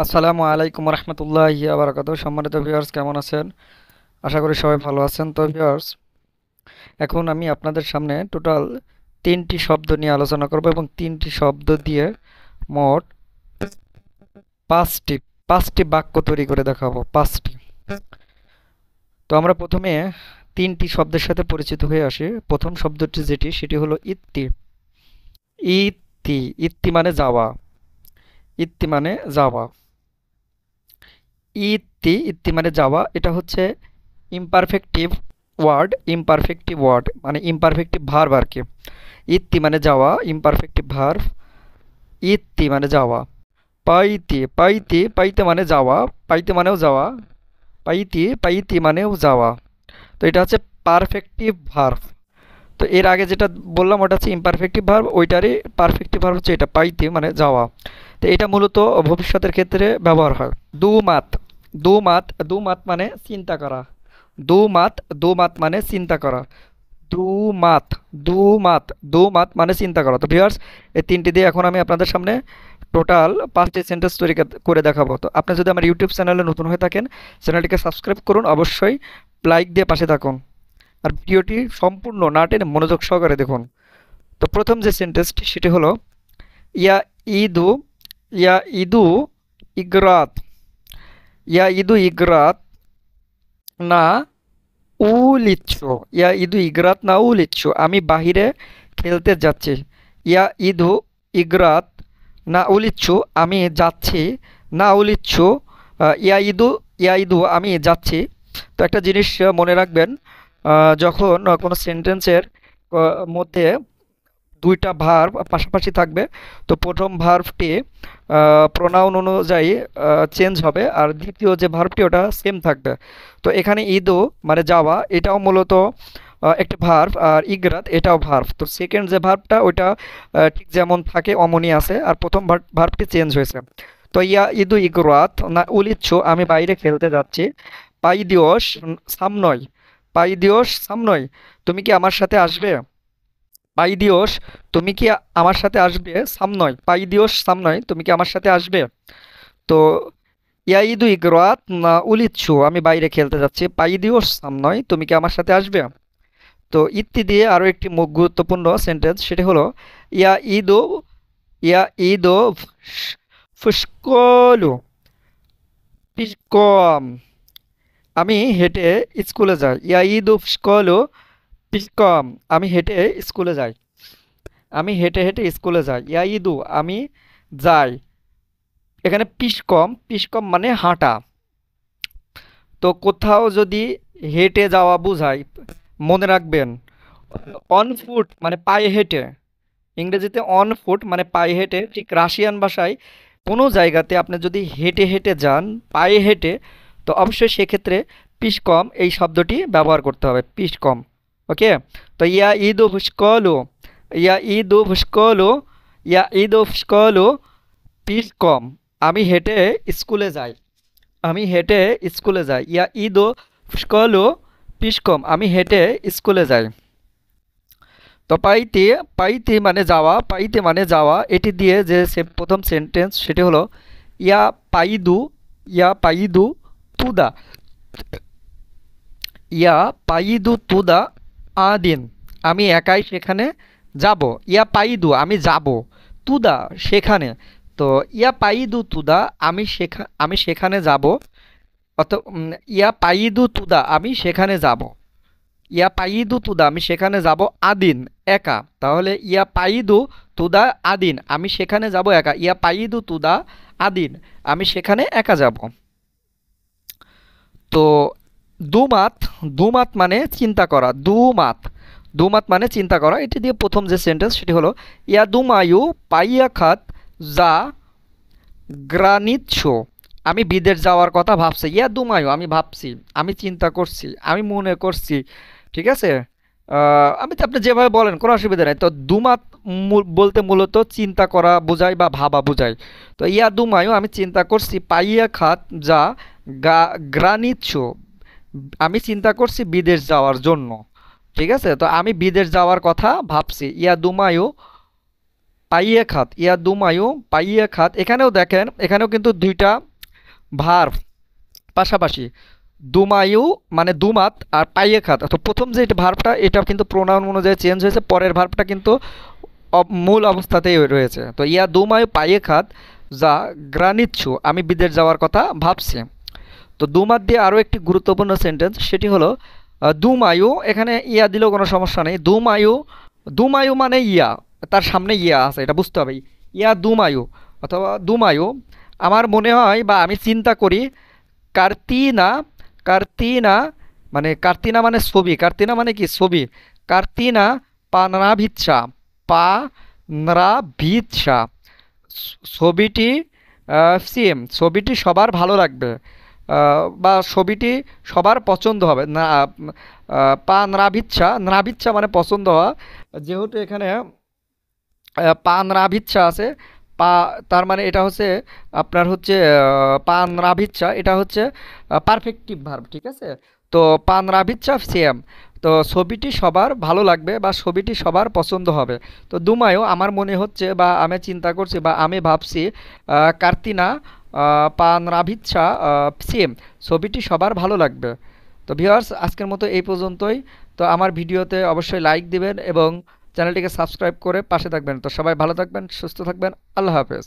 আসসালামু আলাইকুম রহমতুল্লাহি ওয়া বারাকাতুহু। সম্মানিত ভিউয়ার্স, কেমন আছেন? আশা করি সবাই ভালো আছেন। তো ভিউয়ার্স, এখন আমি আপনাদের সামনে টোটাল 3টি শব্দ নিয়ে আলোচনা করব এবং 3টি শব্দ দিয়ে মোট 5টি 5টি বাক্য তৈরি করে দেখাবো। 5টি। তো আমরা প্রথমে 3টি শব্দের সাথে পরিচিত হয়ে আসি। প্রথম শব্দটি সেটি হলো ইত্তি। ইত্তি, ইত্তি মানে যাওয়া। ইত্তি মানে যাওয়া। ইত্তি, ইত্তি মানে যাওয়া। এটা হচ্ছে ইমপারফেক্টিভ ওয়ার্ড মানে ইমপারফেক্টিভ ভার্ব আর কি। ইত্তি মানে যাওয়া, ইমপারফেক্টিভ ভার্ব। ইত্তি মানে যাওয়া। পাইতে, পাইতে, পাইতে মানে যাওয়া, পাইতে মানেও যাওয়া। পাইতে, পাইতে মানেও যাওয়া। তো এটা হচ্ছে পারফেক্টিভ ভার্ব। তো এর আগে যেটা বললাম ওটা হচ্ছে ইমপারফেক্টিভ ভার্ব, ওইটারই পারফেক্টিভ ভার্ব হচ্ছে এটা, পাইতে মানে যাওয়া। তো এটা মূলত ভবিষ্যতের ক্ষেত্রে ব্যবহার হয়। দুমাত, দুমাত, দুমাত মানে চিন্তা করা। দুমাত, দুমাত মানে চিন্তা করা। দুমাত, দুমাত, দুমাত মানে চিন্তা করা। তো ভিউয়ার্স, এই 3টি দিয়ে এখন আমি আপনাদের সামনে টোটাল 5টি সেন্টেন্স তৈরি করে দেখাবো। তো আপনি যদি আমার ইউটিউব চ্যানেলে নতুন হয়ে থাকেন, চ্যানেলটিকে সাবস্ক্রাইব করুন, অবশ্যই লাইক দিয়ে পাশে থাকুন, আর ভিডিওটি সম্পূর্ণ না টেনে মনোযোগ সহকারে দেখুন। তো প্রথম যে সেন্টেন্সটি সেটি হলো ইয়া ইদু, ইয়া ইদু ইগরাত, ইয়া ইদু ইগরাত না উলিচ্ছু, ইয়া ইদু ইগরাত না উলিচ্ছু, আমি বাহিরে খেলতে যাচ্ছি। ইয়া ইদু ইগরাত না উলিচ্ছু, আমি যাচ্ছি। না উলিচ্ছু, ইয়া ইদু, ইয়া ইদু আমি যাচ্ছি। তো একটা জিনিস মনে রাখবেন, যখন কোনো সেন্টেন্সের মধ্যে দুইটা ভার্ব পাশাপাশি থাকবে, তো প্রথম ভার্বটি প্রোনাউন অনুযায়ী চেঞ্জ হবে, আর দ্বিতীয় যে ভার্বটি ওটা সেম থাকবে। তো এখানে ইদো মানে যাওয়া, এটাও মূলত একটা ভার্ব, আর ইগরাত এটাও ভার্ব। তো সেকেন্ড যে ভার্বটা ওইটা ঠিক যেমন থাকে অমনই আছে, আর প্রথম ভার্বটি চেঞ্জ হয়েছে। তো ইয়া ইদু ইগরাত না উলিচ্ছু, আমি বাইরে খেলতে যাচ্ছি। পাই দিওস সামনয়, পাই দিওস সামনয়, তুমি কি আমার সাথে আসবে? পাই দিওস, তুমি কি আমার সাথে আসবে? সামনয়, পাই দিওস সামনয়, তুমি কি আমার সাথে আসবে? তো ইয়াইদু ইগরাত না উলিচ্ছু, আমি বাইরে খেলতে যাচ্ছি। পাই দিওস সামনয়, তুমি কি আমার সাথে আসবে? তো ইত্তি দিয়ে আরও একটি গুরুত্বপূর্ণ সেন্টেন্স, সেটি হলো ইয়া ইদো, ইয়া ইদো ফুসকলু পিসকম, আমি হেঁটে স্কুলে যাই। ইয়া ইদু ফুসকলু পিসকম, আমি হেঁটে স্কুলে যাই। আমি হেঁটে হেঁটে স্কুলে যাই। ইয়া ইদু আমি যাই। এখানে পিসকম, পিসকম মানে হাঁটা। তো কোথাও যদি হেঁটে যাওয়া বোঝায়, মনে রাখবেন অন ফুট মানে পায়ে হেঁটে। ইংরেজিতে অন ফুট মানে পায়ে হেঁটে, ঠিক রাশিয়ান ভাষায় কোনো জায়গাতে আপনি যদি হেঁটে হেঁটে যান, পায়ে হেঁটে, তো অবশ্যই সেক্ষেত্রে পিসকম এই শব্দটি ব্যবহার করতে হবে, পিসকম। ওকে। তো ইয়া ইদু ফুসকলো, ইয়া ইদু ফুসকলো, ইয়া ইদু ফুসকলো পিসকম, আমি হেঁটে স্কুলে যাই। আমি হেঁটে স্কুলে যাই। ইয়া ইদো ফুসকলো পিসকম, আমি হেঁটে স্কুলে যাই। তো পাইতে, পাইতে মানে যাওয়া, পাইতে মানে যাওয়া, এটি দিয়ে যে প্রথম সেন্টেন্স সেটি হলো ইয়া পাইদু, ইয়া পাইদু তুদা, ইয়া পাইদু তুদা আদিন, আমি একাই সেখানে যাব। ইয়া পাইদু আমি যাব, তুদা সেখানে। তো ইয়া পাইদু তুদা আমি সেখানে যাব। অত ইয়া পাইদু তুদা আমি সেখানে যাব। ইয়া পাইদু তুদা আমি সেখানে যাব আদিন একা। তাহলে ইয়া পাইদু তুদা আদিন, আমি সেখানে যাব একা। ইয়া পাইদু তুদা আদিন, আমি সেখানে একা যাব। তো দুমাত, দুমাত মানে চিন্তা করা। দুমাত, দুমাত মানে চিন্তা করা। এটি দিয়ে প্রথম যে সেন্টেন্স সেটি হলো ইয়া দুমায়ু পাইয়া খাত যা গ্রানিচ্ছো, আমি বিদেশ যাওয়ার কথা ভাবছি। ইয়া দুমায়ু আমি ভাবছি, আমি চিন্তা করছি, আমি মনে করছি। ঠিক আছে। আমি তো আপনি যেভাবে বলেন কোনো অসুবিধা নাই। তো দুমাত বলতে মূলত চিন্তা করা বোঝায় বা ভাবা বোঝায়। তো ইয়া দুমায়ু আমি চিন্তা করছি, পাইয়া খাত যা গ্রানিচ্ছো, আমি চিন্তা করছি বিদেশ যাওয়ার জন্য। ঠিক আছে। তো আমি বিদেশ যাওয়ার কথা ভাবছি। ইয়া দুমায়ু পাইয়ে খাত, ইয়া দুমায়ু পাইয়ে খাত, এখানেও দেখেন, এখানেও কিন্তু দুইটা ভার্ব পাশাপাশি দুমায়ু মানে দুমাত আর পাইয়ে খাত, তো প্রথম যে ভার্বটা এটা কিন্তু প্রোনাউন অনুযায়ী চেঞ্জ হয়েছে, পরের ভার্বটা কিন্তু মূল অবস্থাতেই রয়েছে। তো ইয়া দুমায়ু পাইয়ে খাত যা গ্রানিচ্ছু, আমি বিদেশ যাওয়ার কথা ভাবছি। তো দুমাত দিয়ে আরও একটি গুরুত্বপূর্ণ সেন্টেন্স, সেটি হলো দুমায়ু, এখানে ইয়া দিলেও কোনো সমস্যা নেই। দুমায়ু, দুমায়ু মানে ইয়া, তার সামনে ইয়া আছে, এটা বুঝতে হবে। ইয়া দুমায়ু অথবা দুমায়ু, আমার মনে হয় বা আমি চিন্তা করি, কার্তিনা, কার্তিনা মানে কার্তিনা মানে ছবি, কার্তিনা মানে কি ছবি, কার্তিনা পানাভিচ্ছা, পা নৃভিচ্ছা, ছবিটি সেম, ছবিটি সবার ভালো লাগবে, বা ছবিটি সবার পছন্দ হবে না। পা নৃভিচ্ছা, নৃভিচ্ছা মানে পছন্দ হওয়া, যেহেতু এখানে পা নৃভিচ্ছা আছে, পা, তার মানে এটা হচ্ছে আপনার হচ্ছে পা নৃভিচ্ছা, এটা হচ্ছে পারফেক্টিভ ভার্ব, ঠিক আছে। তো পা নৃভিচ্ছা সেম, তো ছবিটি সবার ভালো লাগবে বা ছবিটি সবার পছন্দ হবে। তো দুমায়ও আমার মনে হচ্ছে বা আমি চিন্তা করছি বা আমি ভাবছি, কার্তিনা পা নৃভিচ্ছা সেম, ছবিটি সবার ভালো লাগবে। তো ভিউয়ার্স, আজকের মতো এই পর্যন্তই। তো আমার ভিডিওতে অবশ্যই লাইক দিবেন এবং চ্যানেলটিকে সাবস্ক্রাইব করে পাশে থাকবেন। তো সবাই ভালো থাকবেন, সুস্থ থাকবেন, আল্লাহ হাফেজ।